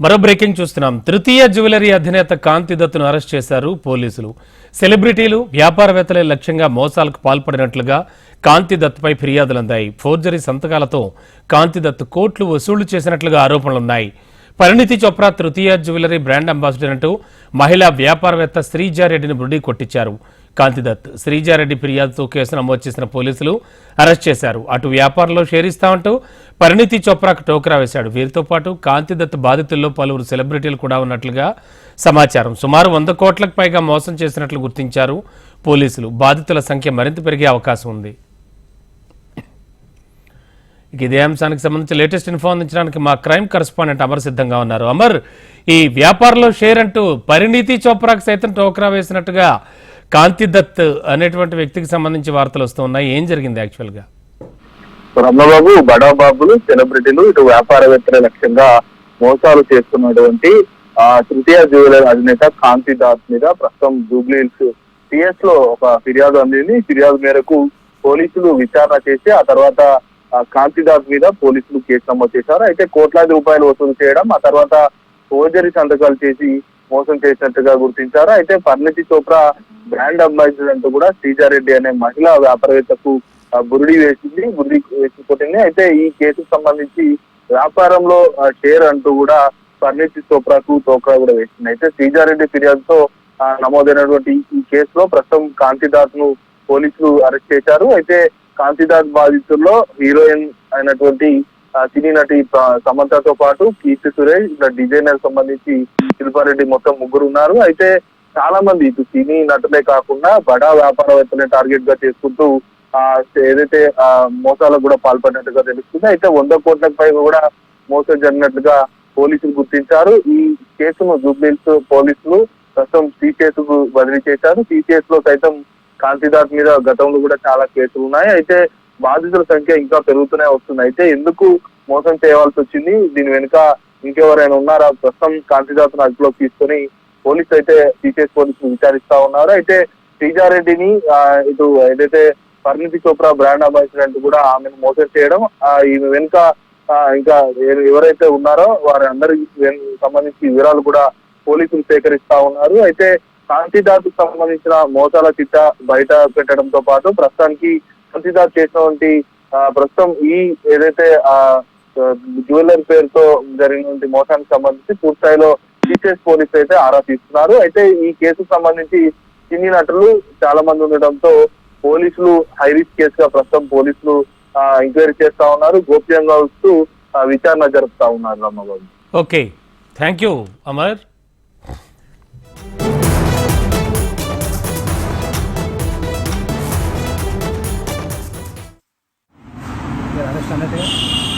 మరో బ్రేకింగ్ చూస్తున్నాం. తృతీయ జ్యువెలరీ అధినేత కాంతి దత్తును అరెస్ట్ చేశారు పోలీసులు. సెలబ్రిటీలు, వ్యాపారవేత్తలే లక్ష్యంగా మోసాలకు పాల్పడినట్లుగా కాంతి దత్తుపై ఫిర్యాదులందాయి. ఫోర్జరీ సంతకాలతో కాంతి దత్ కోట్లు వసూళ్లు చేసినట్లుగా ఆరోపణలున్నాయి. పరిణితి చోప్రా తృతీయ జ్యువెలరీ బ్రాండ్ అంబాసిడర్ అంటూ మహిళా వ్యాపారవేత్త శ్రీజారెడ్డిని బుడ్డి కొట్టించారు కాంతి దత్. శ్రీజారెడ్డి ఫిర్యాదుతో కేసు నమోదు చేసిన పోలీసులు అరెస్ట్ చేశారు. అటు వ్యాపారంలో షేరిస్తామంటూ పరిణితి చోప్రాకు టోకరా వేశాడు. వీరితో పాటు కాంతి దత్ బాధితుల్లో పలువురు సెలబ్రిటీలు కూడా ఉన్నట్లుగా సమాచారం. సుమారు 100 కోట్లకు పైగా మోసం చేసినట్లు గుర్తించారు పోలీసులు. బాధితుల సంఖ్య మరింత పెరిగే అవకాశం ఉంది. ఇదే అంశానికి సంబంధించి లేటెస్ట్ ఇన్ఫో అందించడానికి మా క్రైమ్ కరెస్పాండెంట్ అమర్ సిద్ధంగా ఉన్నారు. అమర్, ఈ వ్యాపారంలో షేర్ అంటూ పరిణితి చోప్రాకు సైతం టోకరా వేసినట్టుగా కాంతి దత్ అనేటువంటి వ్యక్తికి సంబంధించి వార్తలు వస్తూ ఉన్నాయి. ఏం జరిగింది యాక్చువల్ గా? రమణబాబు, బడాబాబులు, సెలబ్రిటీలు, ఇటు వ్యాపారవేత్తల లక్ష్యంగా మోసాలు చేస్తున్నటువంటి తృతీయ జ్యువెలరీ అధినేత కాంతి దత్ మీద ప్రస్తుతం జూబ్లీ హిల్స్ పిఎస్ లో ఒక ఫిర్యాదు అందింది. ఫిర్యాదు మేరకు పోలీసులు విచారణ చేసి ఆ తర్వాత కాంతి దత్ మీద పోలీసులు కేసు నమోదు చేశారు. అయితే కోట్లాది రూపాయలు వసూలు చేయడం, ఆ తర్వాత ఫోర్జరీ సంతకాలు చేసి మోసం చేసినట్టుగా గుర్తించారు. అయితే పరిణితి చోప్రా బ్రాండ్ అంబాసిడర్ అంటూ కూడా శ్రీజారెడ్డి అనే మహిళా వ్యాపారవేత్తకు బురిడి వేసుకుంటుంది. అయితే ఈ కేసుకు సంబంధించి వ్యాపారంలో షేర్ అంటూ కూడా పరిణితి చోప్రాకు టోకరా కూడా వేసింది. అయితే శ్రీజారెడ్డి ఫిర్యాదుతో నమోదైనటువంటి ఈ కేసులో ప్రస్తుతం కాంతి దత్ ను పోలీసులు అరెస్ట్ చేశారు. అయితే కాంతి దత్ బాధితుల్లో హీరోయిన్ అయినటువంటి సినీ నటి సమంతతో పాటు కీర్తి సురేష్, డిజైనర్ సంబంధించి శిల్పారెడ్డి, మొత్తం 3 ఉన్నారు. అయితే చాలా మంది ఇటు సినీ నటులే కాకుండా బడా వ్యాపారవేత్తలే టార్గెట్ గా చేసుకుంటూ ఏదైతే మోసాలకు కూడా పాల్పడినట్టుగా తెలుస్తుంది. అయితే 100 కోట్లకు పైగా కూడా మోసం జరిగినట్లుగా పోలీసులు గుర్తించారు. ఈ కేసును జూబ్లీహిల్స్ పోలీసులు ప్రస్తుతం సిసిఎస్ కు బదిలీ చేశారు. సిసిఎస్ లో సైతం కాంతి దత్ మీద గతంలో కూడా చాలా కేసులు ఉన్నాయి. అయితే బాధితుల సంఖ్య ఇంకా పెరుగుతూనే వస్తుంది. అయితే ఎందుకు మోసం చేయవలసి వచ్చింది, దీని వెనుక ఇంకెవరైనా ఉన్నారా? ప్రస్తుతం కాంతి దత్ ను అదుపులోకి తీసుకొని పోలీసులు అయితే సిసిఎస్ పోలీసులు విచారిస్తా ఉన్నారు. అయితే శ్రీజారెడ్డిని ఇటు ఏదైతే పరిణితి చోప్రా బ్రాండ్ అంబాసిడర్ అంటూ కూడా ఆమెను మోసం చేయడం, ఈమె వెనుక ఇంకా ఎవరైతే ఉన్నారో వారి అందరికి సంబంధించి వివరాలు కూడా పోలీసులు సేకరిస్తా ఉన్నారు. అయితే కాంతి దత్ కు సంబంధించిన మోసాల చిట్ట బయట పెట్టడంతో పాటు ప్రస్తుతానికి కాంతి దత్ చేసినటువంటి ప్రస్తుతం ఈ ఏదైతే జ్యువెలరీ పేరుతో జరిగినటువంటి మోసానికి సంబంధించి పూర్తిస్థాయిలో సిసిఎస్ పోలీసులు అయితే ఆరా తీస్తున్నారు. అయితే ఈ కేసుకు సంబంధించి సినీ నటులు చాలా మంది ఉండడంతో పోలీసులు హై రిస్క్ కేసుగా ప్రస్తుతం పోలీసులు ఎంక్వైరీ చేస్తా ఉన్నారు. గోప్యంగా వస్తూ విచారణ జరుపుతా ఉన్నారు. Rammababu, okay, thank you Amar. Arrest అన్నట్టు